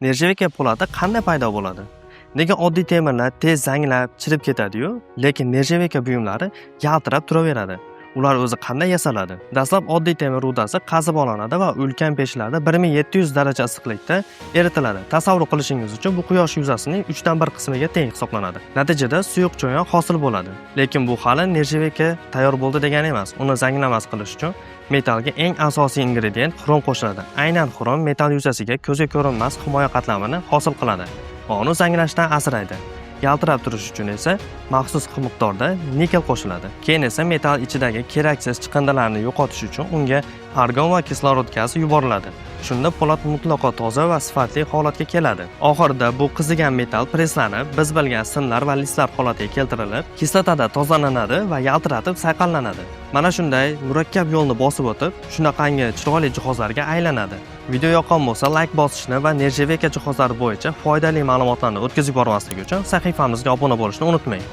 Nержaveka polati qanday paydo bo'ladi? Nega oddiy temirlar tez zanglab, chirib ketadi-yu, lekin nержавека buyumlari yaltirab turaveradi? Ular o'zi qanday yasaladi? Dastlab oddiy temir rudasi qazib olinadi va ulkan pechlarda 1700 daraja issiqlikda eritiladi. Tasavvur qilishingiz uchun bu quyosh yuzasining 1 dan 1 qismiga teng hisoblanadi. Natijada suyuq cho'yon hosil bo'ladi. Lekin bu hali nержавека tayyor bo'ldi degani emas. Uni zanglamas qilish uchun metallga eng asosiy ingredient xrom qo'shiladi. Aynan xrom metall yuzasiga ko'zga ko'rinmas himoya qatlamini hosil qiladi va uni zanglashdan asraydi. Yaltirab turish uchun esa maxsus miqdorda nikel qo'shiladi. Keyin esa metall ichidagi keraksiz chiqindilarni yo'qotish uchun unga argon va kislorod gazi yuboriladi. Shunda po'lat mutlaqo toza va sifatli holatga keladi. Oxirida bu qizigan metall preslanib, biz bilgan simlar va listlar holatiga keltirilib, kislotada tozalanadi va yaltiratib sayqallanadi. Mana shunday murakkab yo'lni bosib o'tib, shunaqangi chiroyli jihozlarga aylanadi. Video yoqqan bo'lsa, like bosishni va nержавека jihozlari bo'yicha foydali ma'lumotlarni o'tkazib bormaslik uchun sahifamizga obuna bo'lishni unutmang.